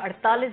48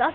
10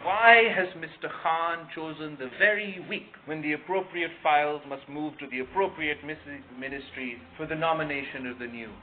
Why has Mr. Khan chosen the very week when the appropriate files must move to the appropriate ministries for the nomination of the new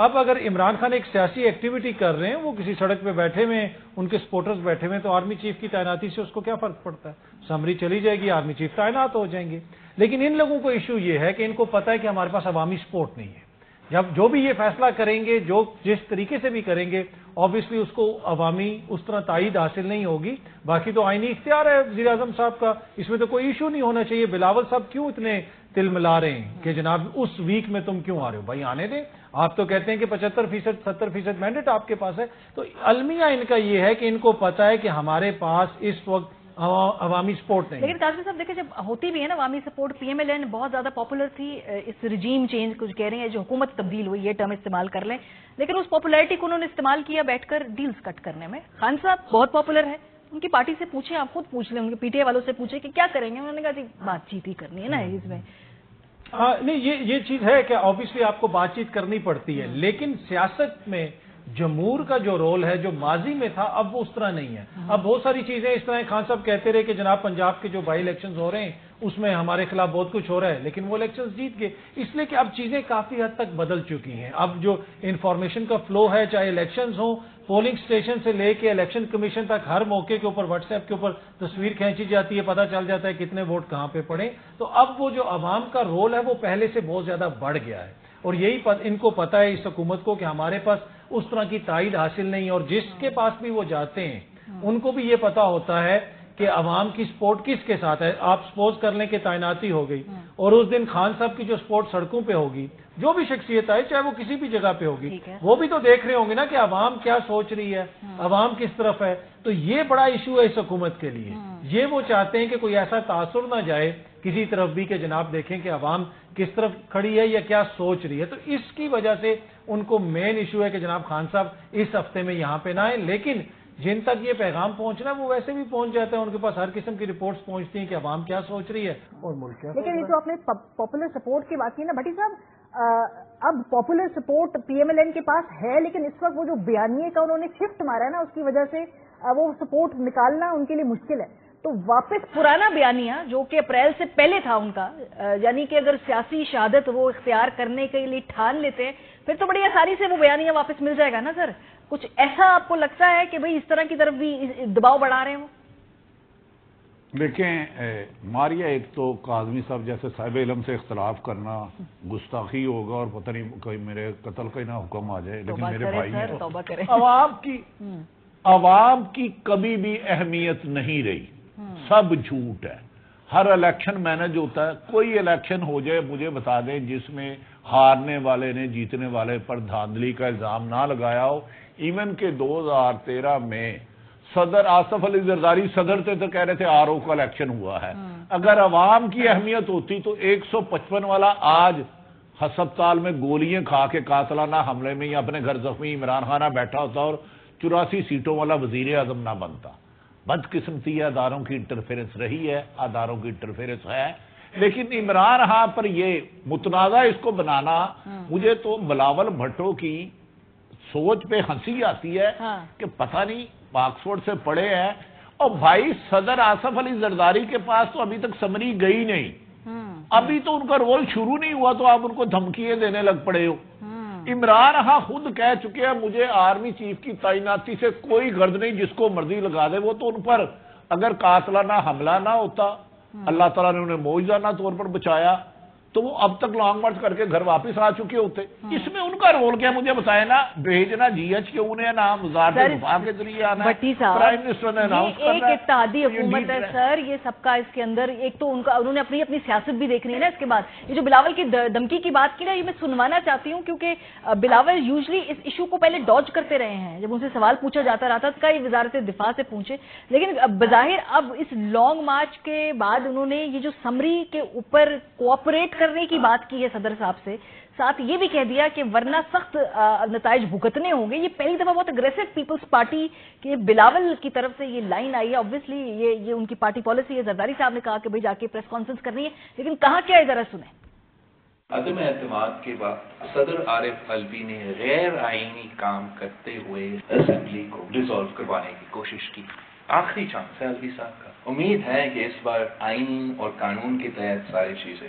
اب اگر عمران خان ایک سیاسی activity کر رہے ہیں، وہ کسی سڑک پہ بیٹھے ہوئے ہیں، ان کے سپورٹرز بیٹھے ہوئے ہیں، تو آرمی چیف کی تعیناتی سے اس کو کیا فرق پڑتا ہے؟ سمری چلی جائے گی، آرمی چیف تعینات ہو جائیں گے. لیکن ان لوگوں کو ایشو یہ ہے کہ ان کو پتا ہے کہ ہمارے پاس عوامی سپورٹ نہیں ہے. جب جو بھی یہ فیصلہ کریں گے، جس طریقے سے بھی کریں گے، آبویسلی اس کو عوامی اس طرح تائید حاصل نہیں ہوگی. باقی تو آئینی اختیار ہے وزیر اعظم صاحب کا، اس میں تو کوئی ایشو نہیں ہونا چاہیے. بلاول صاحب کیوں اتنے تل ملا رہے ہیں کہ جناب اس ویک میں تم کیوں آ رہے ہو؟ بھائی آنے دیں. آپ تو کہتے ہیں کہ 75%، 70% مینڈیٹ آپ کے پاس ہے. تو المیہ ان کا یہ ہے کہ ان کو پتا ہے کہ ہمارے پاس اس وقت عوامی سپورٹ نہیں. لیکن قاضی صاحب دیکھیں، جب ہوتی بھی ہے نا عوامی support, P M L N بہت زیادہ پاپولر تھی. اس رجیم چینج کچھ کہہ رہے ہیں، جو حکومت تبدیل ہوئی، یہ ٹرم استعمال کر لیں، لیکن اس پاپولیرٹی کو انہوں نے استعمال کیا بیٹھ کر ڈیلز کٹ کرنے میں. خان صاحب بہت پاپولر ہے، ان کی پارٹی سے پوچھیں، آپ خود پوچھ لیں، ان کے پی ٹی آئی والوں سے پوچھیں کہ کیا کریں گے. انہوں نے کہا جی بات چیت ہی کرنی ہے نا اس میں. نہیں، یہ چیز ہے کہ آبویسلی آپ کو بات چیت کرنی پڑتی ہے، لیکن سیاست میں جمہور کا جو رول ہے، جو ماضی میں تھا، اب وہ اس طرح نہیں ہے. اب بہت ساری چیزیں اس طرح خان صاحب کہتے رہے کہ جناب پنجاب کے جو بائی الیکشنز ہو رہے ہیں اس میں ہمارے خلاف بہت کچھ ہو رہا ہے، لیکن وہ الیکشنز جیت گئے. اس لیے کہ اب چیزیں کافی حد تک بدل چکی ہیں. اب جو انفارمیشن کا فلو ہے، چاہے الیکشنز ہوں، پولنگ سٹیشن سے لے کے الیکشن کمیشن تک، ہر موقع کے اوپر واٹس ایپ کے اوپر تصویر کھینچی جاتی ہے، پتہ چل جاتا ہے کتنے ووٹ کہاں پہ پڑے. تو اب وہ جو عوام کا رول ہے وہ پہلے سے بہت زیادہ بڑھ گیا ہے. اور یہی ان کو پتا ہے اس حکومت کو کہ ہمارے پاس اس طرح کی تائید حاصل نہیں. اور جس کے پاس بھی وہ جاتے ہیں ان کو بھی یہ پتا ہوتا ہے کہ عوام کی سپورٹ کس کے ساتھ ہے. آپ سپوز کر لیں کہ تعیناتی ہو گئی اور اس دن خان صاحب کی جو سپورٹ سڑکوں پہ ہوگی، جو بھی شخصیت آئے چاہے وہ کسی بھی جگہ پہ ہوگی، وہ بھی تو دیکھ رہے ہوں گے نا کہ عوام کیا سوچ رہی ہے، عوام کس طرف ہے. تو یہ بڑا ایشو ہے اس حکومت کے لیے. یہ وہ چاہتے ہیں کہ کوئی ایسا تاثر نہ جائے کسی طرف بھی کہ جناب دیکھیں کہ عوام کس طرف کھڑی ہے یا کیا سوچ رہی ہے. تو اس کی وجہ سے ان کو مین ایشو ہے کہ جناب خان صاحب اس ہفتے میں یہاں پہ نہ آئیں. لیکن جن تک یہ پیغام پہنچنا ہے وہ ویسے بھی پہنچ جاتے ہیں، ان کے پاس ہر قسم کی رپورٹس پہنچتی ہیں کہ عوام کیا سوچ رہی ہے اور ملک کیا. لیکن یہ جو آپ نے پاپولر سپورٹ کی بات کی نا بھٹی صاحب، اب popular support P M L N کے پاس ہے، لیکن اس وقت وہ جو بیانیے کا انہوں نے شفٹ مارا ہے نا، اس کی وجہ سے وہ سپورٹ نکالنا ان کے لیے مشکل ہے. تو واپس پرانا بیانیہ جو کہ اپریل سے پہلے تھا ان کا، یعنی کہ اگر سیاسی شہادت وہ اختیار کرنے کے لیے ٹھان لیتے ہیں پھر تو بڑی آسانی سے وہ بیانیہ واپس مل جائے گا نا سر. کچھ ایسا آپ کو لگتا ہے کہ بھئی اس طرح کی طرف بھی دباؤ بڑھا رہے ہیں وہ؟ دیکھیں ماریہ، ایک تو کاظمی صاحب جیسے صاحب علم سے اختلاف کرنا گستاخی ہوگا اور پتہ نہیں کوئی میرے قتل کا ہی نہ حکم آ جائے. لیکن میرے بھائی ہیں، عوام کی کبھی بھی اہمیت نہیں رہی، سب جھوٹ ہے. ہر الیکشن مینج ہوتا ہے. کوئی الیکشن ہو جائے مجھے بتا دیں جس میں ہارنے والے نے جیتنے والے پر دھاندلی کا الزام نہ لگایا ہو. ایون کہ 2013 میں صدر آصف علی زرداری صدر تھے تو کہہ رہے تھے آر او کا الیکشن ہوا ہے. اگر عوام کی اہمیت ہوتی تو 155 والا آج ہسپتال میں گولیاں کھا کے قاتلانہ حملے میں یا اپنے گھر زخمی عمران خانہ بیٹھا ہوتا اور 84 سیٹوں والا وزیر اعظم نہ بنتا. بدقسمتی اداروں کی انٹرفیرنس رہی ہے، اداروں کی انٹرفیرنس ہے. لیکن عمران خان پر یہ متنازع اس کو بنانا، مجھے تو بلاول بھٹو کی سوچ پہ ہنسی آتی ہے کہ پتہ نہیں آکسفورڈ سے پڑھے ہیں. اور بھائی صدر آصف علی زرداری کے پاس تو ابھی تک سمری گئی نہیں، ابھی تو ان کا رول شروع نہیں ہوا تو آپ ان کو دھمکیاں دینے لگ پڑے ہو. عمران خان خود کہہ چکے ہیں مجھے آرمی چیف کی تعیناتی سے کوئی غرض نہیں، جس کو مرضی لگا دے. وہ تو ان پر اگر قاتلانہ حملہ نہ ہوتا، اللہ تعالیٰ نے انہیں معجزانہ طور پر بچایا، تو وہ اب تک لانگ مارچ کر کے گھر واپس آ چکے ہوتے. اس میں ان کا رول کیا مجھے بتائے نا. بھیجنا جی ایچ کیوں نے نا، وزارت دفاع کے ذریعے آنا، پرائم منسٹر نے اناؤنس کرنا. ایک اتحادی حکومت ہے سر یہ سب کا. اس کے اندر ایک تو ان کا انہوں نے اپنی سیاست بھی دیکھنی ہے نا. اس کے بعد یہ جو بلاول کی دھمکی کی بات کی نا، یہ میں سنوانا چاہتی ہوں کیونکہ بلاول یوزلی اس ایشو کو پہلے ڈاج کرتے رہے ہیں. جب ان سے سوال پوچھا جاتا رہا تھا کہ وزارت دفاع سے پوچھے، لیکن بظاہر اب اس لانگ مارچ کے بعد انہوں نے یہ جو سمری کے اوپر کوآپریٹ کرنے کی بات کی ہے صدر صاحب سے، ساتھ یہ بھی کہہ دیا کہ ورنہ سخت نتائج بھگتنے ہوں گے. یہ پہلی دفعہ بہت اگریسو پیپلز پارٹی کے بلاول کی طرف سے یہ لائن آئی ہے. آبویسلی یہ ان کی پارٹی پالیسی ہے. زرداری صاحب نے کہا کہ بھئی جا کے پریس کانفرنس کرنی ہے، لیکن کہاں کیا ہے ذرا سنیں. عدم اعتماد کے بعد صدر عارف الوی نے غیر آئینی کام کرتے ہوئے اسمبلی کو ڈیزالو کروانے کی کوشش کی. آخری چانس ہے الوی صاحب کا. امید ہے کہ اس بار آئین اور قانون کے تحت ساری چیزیں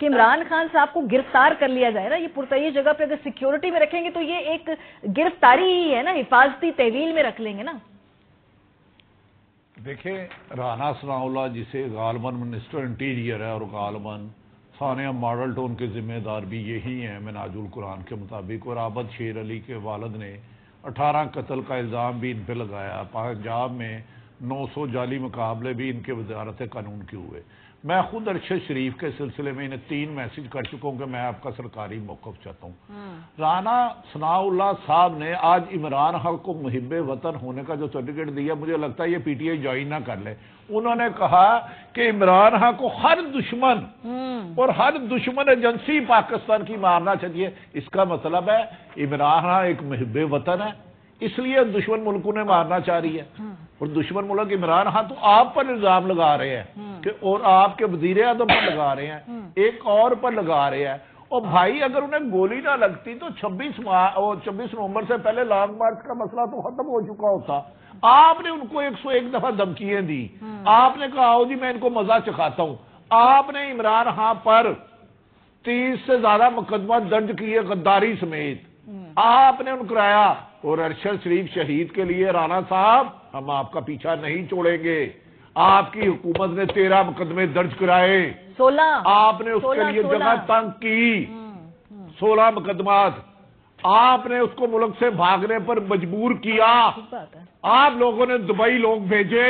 کہ عمران خان صاحب کو گرفتار کر لیا جائے نا. یہ پرتعیش جگہ پہ اگر سیکیورٹی میں رکھیں گے تو یہ ایک گرفتاری ہی ہے نا, حفاظتی تحویل میں رکھ لیں گے نا. دیکھیں رانا ثناء اللہ جسے غالباً منسٹر انٹیریئر ہے اور غالباً ثانیہ ماڈل ٹاؤن کے ذمہ دار بھی یہی ہیں منہاج القرآن کے مطابق, اور عابد شیر علی کے والد نے 18 قتل کا الزام بھی ان پہ لگایا. پنجاب میں 900 جعلی مقابلے بھی ان کے وزارت قانون کے ہوئے. میں خود ارشد شریف کے سلسلے میں انہیں 3 میسج کر چکا ہوں کہ میں آپ کا سرکاری موقف چاہتا ہوں. رانا ثناء اللہ صاحب نے آج عمران خان کو محب وطن ہونے کا جو سرٹیفکیٹ دیا, مجھے لگتا ہے یہ پی ٹی آئی جوائن نہ کر لے. انہوں نے کہا کہ عمران خان کو ہر دشمن اور ہر دشمن ایجنسی پاکستان کی مارنا چاہیے. اس کا مطلب ہے عمران خان ایک محب وطن ہے, اس لیے دشمن ملکوں نے مارنا چاہ رہی ہے. اور دشمن ملک عمران خان تو آپ پر الزام لگا رہے ہیں کہ, اور آپ کے وزیر اعظم پر لگا رہے ہیں, ایک اور پر لگا رہے ہیں. اور بھائی اگر انہیں گولی نہ لگتی تو 26 نومبر سے پہلے لانگ مارچ کا مسئلہ تو ختم ہو چکا ہوتا. آپ نے ان کو 101 دفعہ دھمکیاں دی, آپ نے کہا جی میں ان کو مزہ چکھاتا ہوں. آپ نے عمران خان پر 30 سے زیادہ مقدمہ درج کیے غداری سمیت, آپ نے ان کرایا. اور ارشد شریف شہید کے لیے رانا صاحب ہم آپ کا پیچھا نہیں چھوڑیں گے. آپ کی حکومت نے 13 مقدمے درج کرائے, 16 آپ نے اس کے لیے جگہ تنگ کی, 16 مقدمات آپ نے اس کو ملک سے بھاگنے پر مجبور کیا. آپ لوگوں نے دبئی لوگ بھیجے,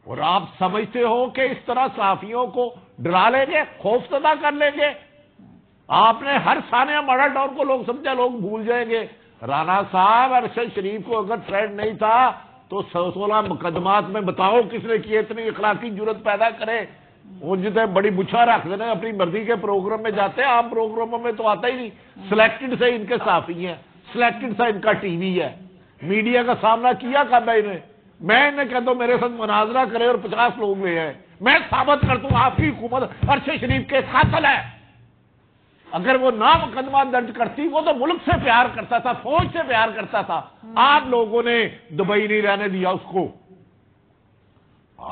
اور آپ سمجھتے ہو کہ اس طرح صحافیوں کو ڈرا لیں گے, خوف زدہ کر لیں گے. آپ نے ہر ثانیہ ماڈل ٹاؤن کو لوگ سمجھا لوگ بھول جائیں گے. رانا صاحب ارشد شریف کو اگر تھریٹ نہیں تھا تو 16 مقدمات میں بتاؤ کس نے کیے, اتنی اخلاقی جرت پیدا کرے. وہ جتنے بڑی بچھا رکھ دینا اپنی مرضی کے پروگرام میں جاتے ہیں, عام پروگراموں میں تو آتا ہی نہیں. سلیکٹڈ سے ان کے صحافی ہیں, سلیکٹڈ سے ان کا ٹی وی ہے. میڈیا کا سامنا کیا کب ہے انہیں؟ میں انہیں کہتا ہوں میرے ساتھ مناظرہ کرے اور 50 لوگ ہوئے ہیں, میں ثابت کرتا ہوں آپ کی حکومت ارشد شریف کے قاتل ہے. اگر وہ نہ مقدمہ درج کرتی, وہ تو ملک سے پیار کرتا تھا, فوج سے پیار کرتا تھا. آپ لوگوں نے دبئی نہیں رہنے دیا اس کو.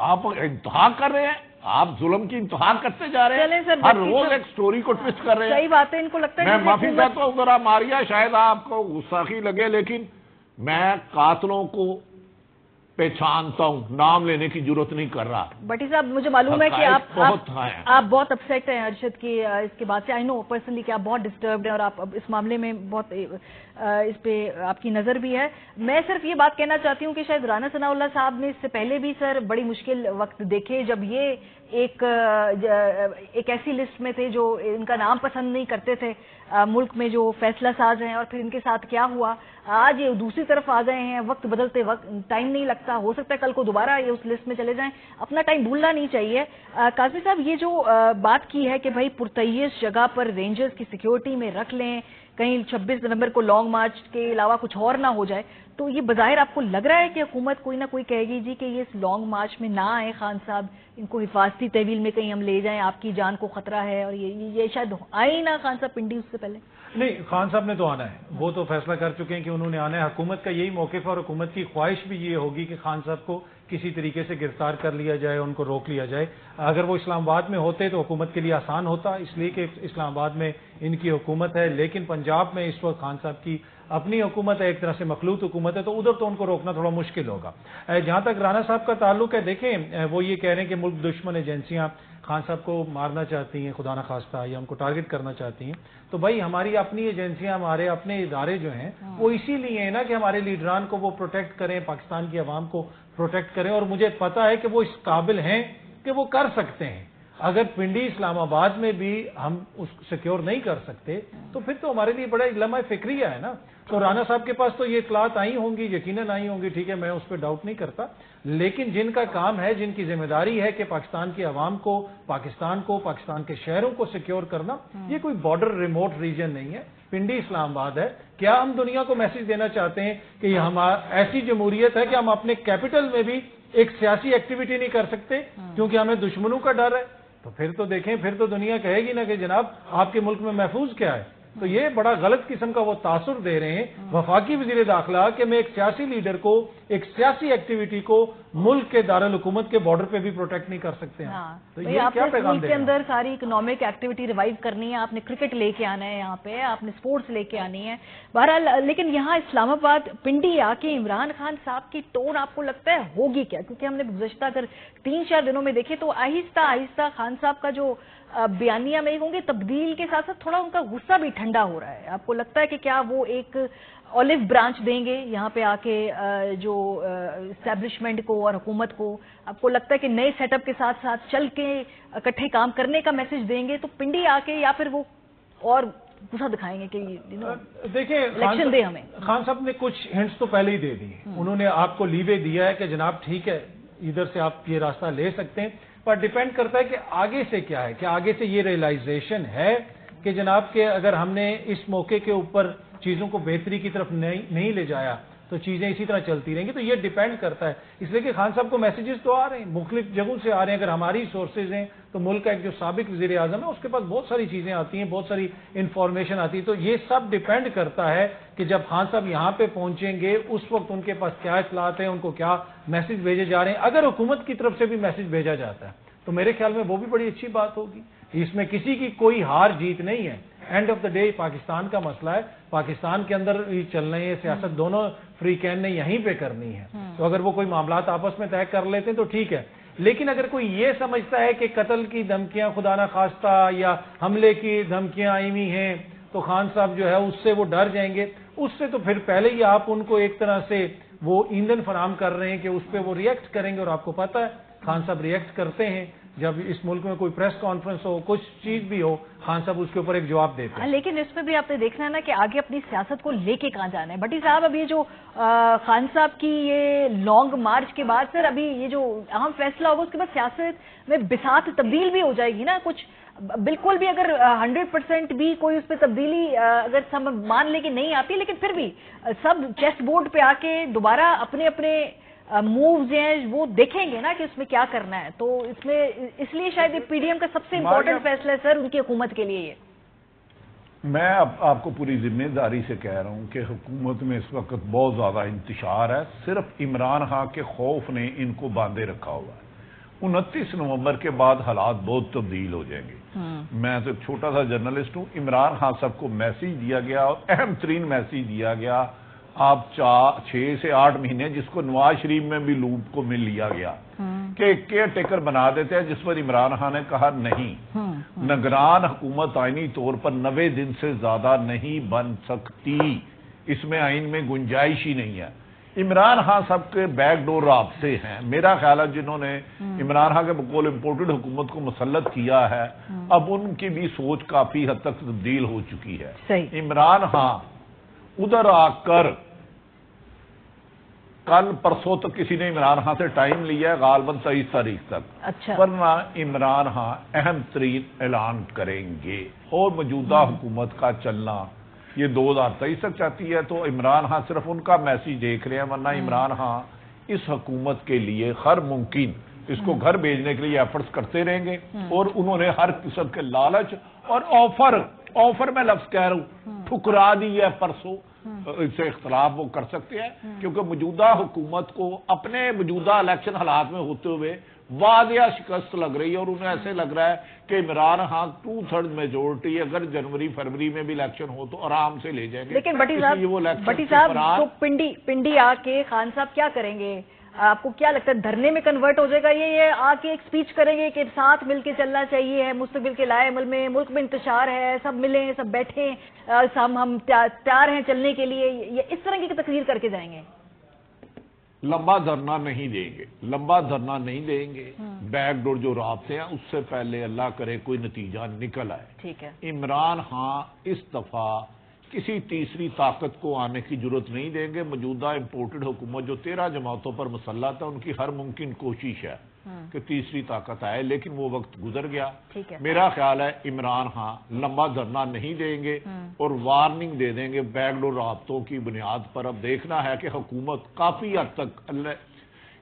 آپ انتہا کر رہے ہیں, آپ ظلم کی انتہا کرتے جا رہے ہیں, ہر روز ایک سٹوری کو ٹویسٹ کر رہے ہیں. صحیح بات ہے, ان کو لگتا ہے میں معافی چاہتا ہوں ذرا ماریا, شاید آپ کو گستاخی لگے, لیکن میں قاتلوں کو پہچانتا ہوں, نام لینے کی ضرورت نہیں کر رہا. بٹی صاحب مجھے معلوم ہے کہ آپ بہت اپسیٹ ہیں ارشد کی اس کے بعد سے. آئی نو پرسنلی کہ آپ بہت ڈسٹربڈ ہیں اور آپ اس معاملے میں بہت اس پہ آپ کی نظر بھی ہے. میں صرف یہ بات کہنا چاہتی ہوں کہ شاید رانا ثناء اللہ صاحب نے اس سے پہلے بھی سر بڑی مشکل وقت دیکھے, جب یہ ایک ایسی لسٹ میں تھے جو ان کا نام پسند نہیں کرتے تھے ملک میں جو فیصلہ ساز ہیں, اور پھر ان کے ساتھ کیا ہوا. آج یہ دوسری طرف آ گئے ہیں, وقت بدلتے وقت ٹائم نہیں لگتا, ہو سکتا ہے کل کو دوبارہ یہ اس لسٹ میں چلے جائیں. اپنا ٹائم بھولنا نہیں چاہیے. قاضمی صاحب یہ جو بات کی ہے کہ بھائی پرتعیش جگہ پر رینجرز کی سیکیورٹی میں رکھ لیں, کہیں 26 نومبر کو لانگ مارچ کے علاوہ کچھ اور نہ ہو جائے, تو یہ بظاہر آپ کو لگ رہا ہے کہ حکومت کوئی نہ کوئی کہے گی جی کہ یہ اس لانگ مارچ میں نہ آئے خان صاحب, ان کو حفاظتی تحویل میں کہیں ہم لے جائیں, آپ کی جان کو خطرہ ہے, اور یہ شاید آئے نہ خان صاحب پنڈی اس سے پہلے. نہیں, خان صاحب نے تو آنا ہے, وہ تو فیصلہ کر چکے ہیں کہ انہوں نے آنا ہے. حکومت کا یہی موقف ہے اور حکومت کی خواہش بھی یہ ہوگی کہ خان صاحب کو کسی طریقے سے گرفتار کر لیا جائے, ان کو روک لیا جائے. اگر وہ اسلام آباد میں ہوتے تو حکومت کے لیے آسان ہوتا, اس لیے کہ اسلام آباد میں ان کی حکومت ہے, لیکن پنجاب میں اس وقت خان صاحب کی اپنی حکومت ہے, ایک طرح سے مخلوط حکومت ہے, تو ادھر تو ان کو روکنا تھوڑا مشکل ہوگا. جہاں تک رانا صاحب کا تعلق ہے, دیکھیں وہ یہ کہہ رہے ہیں کہ ملک دشمن ایجنسیاں خان صاحب کو مارنا چاہتی ہیں خدا نخواستہ, یا ان کو ٹارگٹ کرنا چاہتی ہیں. تو بھائی ہماری اپنی ایجنسیاں, ہمارے اپنے ادارے جو ہیں وہ اسی لیے ہیں نا کہ ہمارے لیڈران کو وہ پروٹیکٹ کریں, پاکستان کی عوام کو پروٹیکٹ کریں, اور مجھے پتا ہے کہ وہ اس قابل ہیں کہ وہ کر سکتے ہیں. اگر پنڈی اسلام آباد میں بھی ہم اس سیکیور نہیں کر سکتے تو پھر تو ہمارے لیے بڑا لمحہ فکریہ ہے نا. تو رانا صاحب کے پاس تو یہ اطلاعات آئی ہوں گی, یقیناً آئی ہوں گی, ٹھیک ہے, میں اس پہ ڈاؤٹ نہیں کرتا, لیکن جن کا کام ہے, جن کی ذمہ داری ہے کہ پاکستان کی عوام کو, پاکستان کے شہروں کو سیکیور کرنا, یہ کوئی بارڈر ریموٹ ریجن نہیں ہے, پنڈی اسلام آباد ہے. کیا ہم دنیا کو میسج دینا چاہتے ہیں کہ یہ ایسی جمہوریت ہے کہ ہم اپنے کیپٹل میں بھی ایک سیاسی ایکٹیویٹی نہیں کر سکتے کیونکہ ہمیں دشمنوں کا ڈر ہے؟ تو پھر تو دیکھیں, پھر تو دنیا کہے گی نا کہ جناب آپ کے ملک میں محفوظ کیا ہے. تو یہ بڑا غلط قسم کا وہ تاثر دے رہے ہیں وفاقی وزیر داخلہ کہ میں ایک سیاسی لیڈر کو ایک سیاسی ایکٹیویٹی کو ملک کے دارالحکومت کے بارڈر پہ بھی پروٹیکٹ نہیں کر سکتے ہیں. تو یہ کیا پیغام دے رہے ہیں؟ ملک کے اندر ساری اکنامک ایکٹیویٹی ریوائیو کرنی ہے, آپ نے کرکٹ لے کے آنا ہے, یہاں پہ آپ نے سپورٹس لے کے آنی ہے. بہرحال لیکن یہاں اسلام آباد پنڈی آ کے عمران خان صاحب کی ٹون آپ کو لگتا ہے ہوگی کیا؟ کیونکہ ہم نے گزشتہ اگر 3-4 دنوں میں دیکھے تو آہستہ آہستہ خان صاحب کا جو بیانیہ میں ہوں گے تبدیل کے ساتھ ساتھ تھوڑا ان کا غصہ بھی ٹھنڈا ہو رہا ہے. آپ کو لگتا ہے کہ کیا وہ ایک اولیو برانچ دیں گے یہاں پہ آ کے جو اسٹیبلشمنٹ کو اور حکومت کو؟ آپ کو لگتا ہے کہ نئے سیٹ اپ کے ساتھ ساتھ چل کے اکٹھے کام کرنے کا میسج دیں گے تو پنڈی آ کے, یا پھر وہ اور غصہ دکھائیں گے کہ دیکھیں الیکشن دے ہمیں؟ خان صاحب نے کچھ ہنٹس تو پہلے ہی دے دی. انہوں نے آپ کو لیوے دیا ہے کہ جناب ٹھیک ہے ادھر سے آپ یہ راستہ لے سکتے ہیں, پر ڈیپینڈ کرتا ہے کہ آگے سے کیا ہے. کہ آگے سے یہ ریئلائزیشن ہے کہ جناب کہ اگر ہم نے اس موقع کے اوپر چیزوں کو بہتری کی طرف نہیں لے جایا تو چیزیں اسی طرح چلتی رہیں گی. تو یہ ڈیپینڈ کرتا ہے. اس لیے کہ خان صاحب کو میسیجز تو آ رہے ہیں, مختلف جگہوں سے آ رہے ہیں. اگر ہماری سورسز ہیں تو ملک کا ایک جو سابق وزیر اعظم ہے اس کے پاس بہت ساری چیزیں آتی ہیں, بہت ساری انفارمیشن آتی ہے. تو یہ سب ڈیپینڈ کرتا ہے کہ جب خان صاحب یہاں پہ پہنچیں گے اس وقت ان کے پاس کیا اطلاعات ہیں, ان کو کیا میسج بھیجے جا رہے ہیں. اگر حکومت کی طرف سے بھی میسج بھیجا جاتا ہے تو میرے خیال میں وہ بھی بڑی اچھی بات ہوگی. اس میں کسی کی کوئی ہار جیت نہیں ہے. And of the day Pakistan کا مسئلہ ہے, پاکستان کے اندر ہی چلنا ہے. سیاست دونوں فری کین نے یہیں پہ کرنی ہے. تو اگر وہ کوئی معاملات آپس میں طے کر لیتے ہیں تو ٹھیک ہے. لیکن اگر کوئی یہ سمجھتا ہے کہ قتل کی دھمکیاں خدا نہ خواستہ یا حملے کی دھمکیاں آئی ہوئی ہیں تو خان صاحب جو ہے اس سے وہ ڈر جائیں گے, اس سے تو پھر پہلے ہی آپ ان کو ایک طرح سے وہ ایندھن فراہم کر رہے ہیں کہ اس پہ وہ ریئیکٹ کریں گے. اور آپ کو پتا ہے خان صاحب ریئیکٹ کرتے ہیں جب اس ملک میں کوئی پریس کانفرنس ہو, کچھ چیز بھی ہو, خان صاحب اس کے اوپر ایک جواب دیتے ہیں. لیکن اس میں بھی آپ نے دیکھنا ہے نا کہ آگے اپنی سیاست کو لے کے کہاں جانا ہے. بھٹی صاحب اب یہ جو خان صاحب کی یہ لانگ مارچ کے بعد سر ابھی یہ جو اہم فیصلہ ہوگا اس کے بعد سیاست میں بساط تبدیل بھی ہو جائے گی نا. کچھ بالکل بھی اگر 100% بھی کوئی اس پہ تبدیلی اگر سب مان لے کہ نہیں آتی, لیکن پھر بھی سب چیس بورڈ پہ آ کے دوبارہ اپنے اپنے مووز ہیں وہ دیکھیں گے نا کہ اس میں کیا کرنا ہے. تو اس میں اس لیے شاید یہ پی ڈی ایم کا سب سے امپورٹنٹ فیصلہ ہے سر ان کی حکومت کے لیے. یہ میں آپ کو پوری ذمہ داری سے کہہ رہا ہوں کہ حکومت میں اس وقت بہت زیادہ انتشار ہے. صرف عمران خان کے خوف نے ان کو باندھے رکھا ہوا ہے. 29 نومبر کے بعد حالات بہت تبدیل ہو جائیں گے. میں تو چھوٹا سا جرنلسٹ ہوں. عمران خان صاحب کو میسیج دیا گیا اور اہم ترین میسیج دیا گیا, آپ 6 سے 8 مہینے جس کو نواز شریف میں بھی لوپ کو مل لیا گیا کہ کیئر ٹیکر بنا دیتے ہیں, جس پر عمران خان نے کہا نہیں, نگران حکومت آئینی طور پر 90 دن سے زیادہ نہیں بن سکتی, اس میں آئین میں گنجائش ہی نہیں ہے. عمران خان صاحب کے بیک ڈور رابطے ہیں. میرا خیال ہے جنہوں نے عمران خان کے بقول امپورٹڈ حکومت کو مسلط کیا ہے اب ان کی بھی سوچ کافی حد تک تبدیل ہو چکی ہے. عمران خان ادھر آ کر کل پرسوں تک کسی نے عمران خان سے ٹائم لیا ہے غالباً 23 تاریخ تک, ورنہ عمران خان اہم ترین اعلان کریں گے. اور موجودہ حکومت کا چلنا یہ 2023 تک چاہتی ہے تو عمران خان صرف ان کا میسیج دیکھ رہے ہیں, ورنہ عمران خان اس حکومت کے لیے ہر ممکن اس کو گھر بھیجنے کے لیے ایفرٹس کرتے رہیں گے. اور انہوں نے ہر قسم کے لالچ اور آفر میں لفظ کہہ رہا ہوں ٹھکرا دی ہے پرسوں. اس سے اختلاف وہ کر سکتے ہیں کیونکہ موجودہ حکومت کو اپنے موجودہ الیکشن حالات میں ہوتے ہوئے واضح شکست لگ رہی ہے, اور انہیں ایسے لگ رہا ہے کہ عمران خان 2/3 میجورٹی اگر جنوری فروری میں بھی الیکشن ہو تو آرام سے لے جائیں گے. لیکن بٹی صاحب تو پنڈی آ کے خان صاحب کیا کریں گے؟ آپ کو کیا لگتا ہے دھرنے میں کنورٹ ہو جائے گا یہ آ کے ایک سپیچ کریں گے کہ ساتھ مل کے چلنا چاہیے, مستقبل کے لائے عمل میں ملک میں انتشار ہے, سب ملیں سب بیٹھیں, ہم تیار ہیں چلنے کے لیے, یہ اس طرح کی تقریر کر کے جائیں گے؟ لمبا دھرنا نہیں دیں گے. بیک ڈور جو رابطے ہیں اس سے پہلے اللہ کرے کوئی نتیجہ نکل آئے. ٹھیک ہے. عمران خان اس دفعہ کسی تیسری طاقت کو آنے کی ضرورت نہیں دیں گے. موجودہ امپورٹڈ حکومت جو 13 جماعتوں پر مسلط ہے ان کی ہر ممکن کوشش ہے کہ تیسری طاقت آئے, لیکن وہ وقت گزر گیا. میرا خیال ہے عمران خان لمبا دھرنا نہیں دیں گے اور وارننگ دے دیں گے بیک ڈور رابطوں کی بنیاد پر. اب دیکھنا ہے کہ حکومت کافی حد تک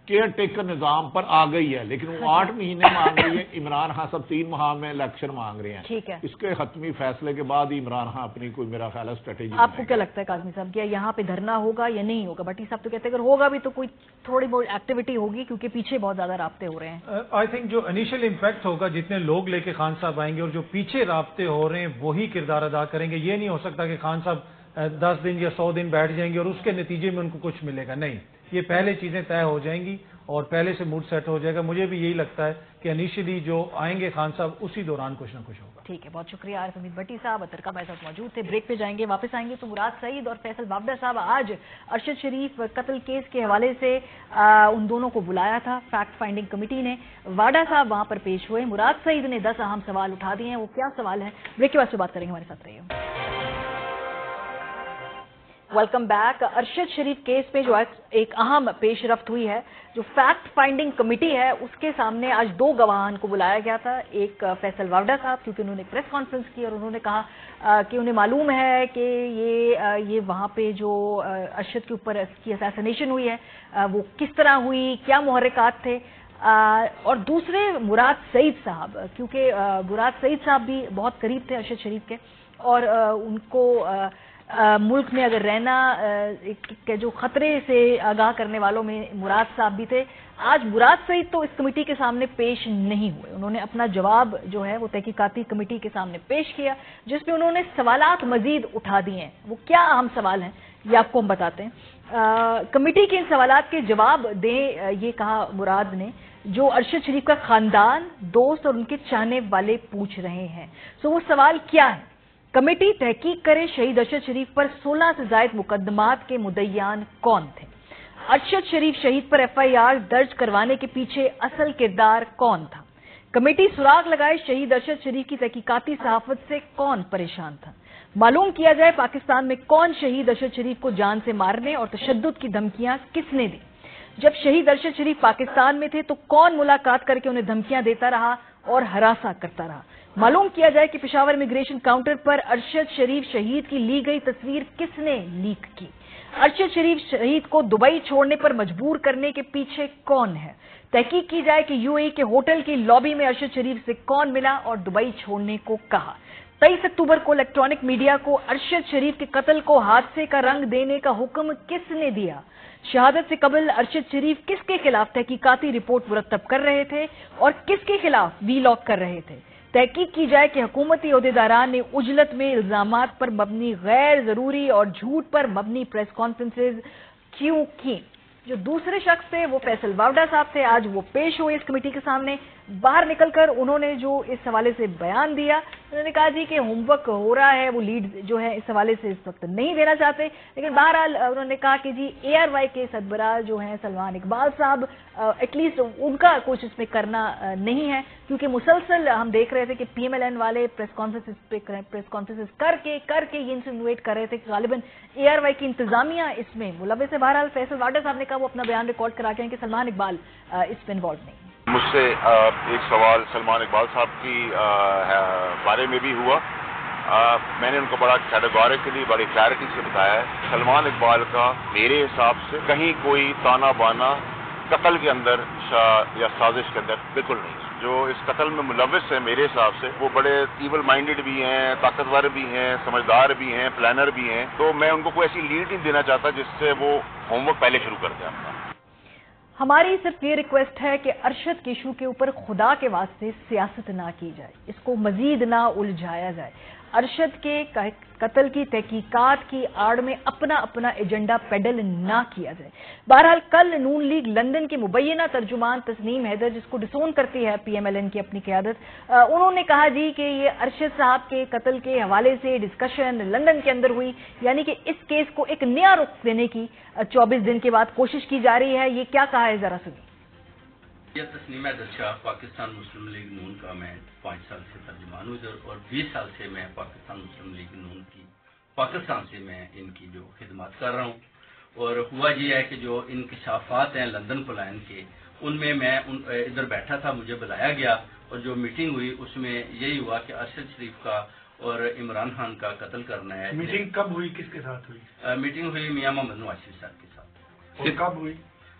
کیئر ٹیکر نظام پر آ گئی ہے، لیکن وہ 8 مہینے مانگ رہی ہے، عمران خان صاحب 3 ماہ میں الیکشن مانگ رہے ہیں. ٹھیک ہے، اس کے حتمی فیصلے کے بعد ہی عمران خان اپنی کوئی میرا خیال ہے اسٹریٹجی. آپ کو کیا لگتا ہے کاظمی صاحب، کیا یہاں پہ دھرنا ہوگا یا نہیں ہوگا؟ بھٹی صاحب تو کہتے ہیں اگر ہوگا بھی تو کوئی تھوڑی بہت ایکٹیویٹی ہوگی کیونکہ پیچھے بہت زیادہ رابطے ہو رہے ہیں. آئی تھنک جو انیشل امپیکٹ ہوگا، جتنے لوگ لے کے خان صاحب آئیں گے اور جو پیچھے رابطے ہو رہے ہیں وہی کردار ادا کریں گے. یہ نہیں ہو سکتا کہ خان صاحب 10 دن یا 100 دن بیٹھ جائیں گے اور اس کے نتیجے میں ان کو کچھ ملے گا. نہیں، یہ پہلے چیزیں طے ہو جائیں گی اور پہلے سے موڈ سیٹ ہو جائے گا. مجھے بھی یہی لگتا ہے کہ انیشلی جو آئیں گے خان صاحب اسی دوران کچھ نہ کچھ ہوگا. ٹھیک ہے، بہت شکریہ عارف حمید بھٹی صاحب. اترکا میرے ساتھ موجود تھے. بریک پہ جائیں گے، واپس آئیں گے تو مراد سعید اور فیصل وابڈا صاحب آج ارشد شریف قتل کیس کے حوالے سے ان دونوں کو بلایا تھا فیکٹ فائنڈنگ کمیٹی نے. واڈا صاحب وہاں پر پیش ہوئے. مراد سعید نے 10 اہم سوال اٹھا دیے ہیں. وہ کیا سوال ہے، بریک کے بعد سے بات کریں گے. ہمارے ساتھ رہیے. Welcome back. Arshad Sharif case پہ جو ایک اہم پیش رفت ہوئی ہے، جو فیکٹ فائنڈنگ کمیٹی ہے اس کے سامنے آج 2 گواہان کو بلایا گیا تھا. ایک فیصل وابڈا صاحب، کیونکہ انہوں نے پریس کانفرنس کی اور انہوں نے کہا کہ انہیں معلوم ہے کہ یہ وہاں پہ جو ارشد کے اوپر اس کی اسیسینیشن ہوئی ہے وہ کس طرح ہوئی، کیا محرکات تھے. اور دوسرے مراد سعید صاحب، کیونکہ مراد سعید صاحب بھی بہت قریب تھے ارشد شریف کے اور ان کو ملک میں اگر رہنا کے جو خطرے سے آگاہ کرنے والوں میں مراد صاحب بھی تھے. آج مراد سعید تو اس کمیٹی کے سامنے پیش نہیں ہوئے. انہوں نے اپنا جواب جو ہے وہ تحقیقاتی کمیٹی کے سامنے پیش کیا، جس میں انہوں نے سوالات مزید اٹھا دیے ہیں. وہ کیا اہم سوال ہیں یہ آپ کو ہم بتاتے ہیں. کمیٹی کے ان سوالات کے جواب دیں، یہ کہا مراد نے، جو ارشد شریف کا خاندان، دوست اور ان کے چاہنے والے پوچھ رہے ہیں. سو وہ سوال کیا ہے؟ کمیٹی تحقیق کرے شہید ارشد شریف پر 16 سے زائد مقدمات کے مدعیان کون تھے؟ ارشد شریف شہید پر FIR درج کروانے کے پیچھے اصل کردار کون تھا؟ کمیٹی سراغ لگائے شہید ارشد شریف کی تحقیقاتی صحافت سے کون پریشان تھا؟ معلوم کیا جائے پاکستان میں کون شہید ارشد شریف کو جان سے مارنے اور تشدد کی دھمکیاں کس نے دی؟ جب شہید ارشد شریف پاکستان میں تھے تو کون ملاقات کر کے انہیں دھمکیاں دیتا رہا اور ہراساں کرتا رہا؟ معلوم کیا جائے کہ پشاور امیگریشن کاؤنٹر پر ارشد شریف شہید کی لی گئی تصویر کس نے لیک کی؟ ارشد شریف شہید کو دبئی چھوڑنے پر مجبور کرنے کے پیچھے کون ہے؟ تحقیق کی جائے کہ UAE کے ہوٹل کی لابی میں ارشد شریف سے کون ملا اور دبئی چھوڑنے کو کہا؟ 23 اکتوبر کو الیکٹرانک میڈیا کو ارشد شریف کے قتل کو حادثے کا رنگ دینے کا حکم کس نے دیا؟ شہادت سے قبل ارشد شریف کس کے خلاف تحقیقاتی رپورٹ مرتب کر رہے تھے اور کس کے خلاف وی لاک کر رہے تھے؟ تحقیق کی جائے کہ حکومتی عہدیداران نے عجلت میں الزامات پر مبنی غیر ضروری اور جھوٹ پر مبنی پریس کانفرنسز کیوں کی؟ جو دوسرے شخص تھے وہ فیصل وابڈا صاحب تھے. آج وہ پیش ہوئے اس کمیٹی کے سامنے. باہر نکل کر انہوں نے جو اس حوالے سے بیان دیا، انہوں نے کہا جی کہ ہوم ورک ہو رہا ہے، وہ لیڈ جو ہے اس حوالے سے اس وقت نہیں دینا چاہتے، لیکن بہرحال انہوں نے کہا کہ جی ARY کے سربراہ جو ہیں سلمان اقبال صاحب، ایٹ لیسٹ ان کا کچھ اس میں کرنا نہیں ہے، کیونکہ مسلسل ہم دیکھ رہے تھے کہ PMLN والے پریس کانفرنسز کر کے یہ انسینویٹ کر رہے تھے کہ غالباً ARY کی انتظامیہ اس میں ملوث ہے. بہرحال فیصل وابڈا صاحب نے کہا وہ اپنا بیان ریکارڈ کرا کے ہیں کہ سلمان اقبال اس میں انوالو نہیں. مجھ سے ایک سوال سلمان اقبال صاحب کی بارے میں بھی ہوا. میں نے ان کو بڑا کیٹیگوریکلی بڑی کلیئرٹی سے بتایا ہے. سلمان اقبال کا میرے حساب سے کہیں کوئی تانا بانا قتل کے اندر یا سازش کے اندر بالکل نہیں. جو اس قتل میں ملوث ہے میرے حساب سے وہ بڑے ایول مائنڈڈ بھی ہیں، طاقتور بھی ہیں، سمجھدار بھی ہیں، پلانر بھی ہیں. تو میں ان کو کوئی ایسی لیڈ نہیں دینا چاہتا جس سے وہ ہوم ورک پہلے شروع کر دیں اپنا. ہماری صرف یہ ریکویسٹ ہے کہ ارشد کے ایشو کے اوپر خدا کے واسطے سیاست نہ کی جائے، اس کو مزید نہ الجھایا جائے. ارشد کے قتل کی تحقیقات کی آڑ میں اپنا ایجنڈا پیڈل نہ کیا جائے. بہرحال کل نون لیگ لندن کے مبینہ ترجمان تسنیم حیدر، جس کو ڈسون کرتی ہے PMLN کی اپنی قیادت، انہوں نے کہا جی کہ یہ ارشد صاحب کے قتل کے حوالے سے ڈسکشن لندن کے اندر ہوئی، یعنی کہ اس کیس کو ایک نیا رخ دینے کی 24 دن کے بعد کوشش کی جا رہی ہے. یہ کیا کہا ہے ذرا سنیے. یہ تسنیم حیدر شاہ پاکستان مسلم لیگ نون کا میں 5 سال سے ترجمان ہوں اور 20 سال سے میں پاکستان مسلم لیگ نون کی پاکستان سے میں ان کی جو خدمات کر رہا ہوں. اور ہوا یہ ہے کہ جو انکشافات ہیں لندن پلان کے، ان میں ادھر بیٹھا تھا، مجھے بلایا گیا اور جو میٹنگ ہوئی اس میں یہی ہوا کہ ارشد شریف کا اور عمران خان کا قتل کرنا ہے. میٹنگ کب ہوئی، کس کے ساتھ ہوئی؟ میٹنگ ہوئی میاں محمد نواز شریف صاحب کے ساتھ. اور کب ہوئی؟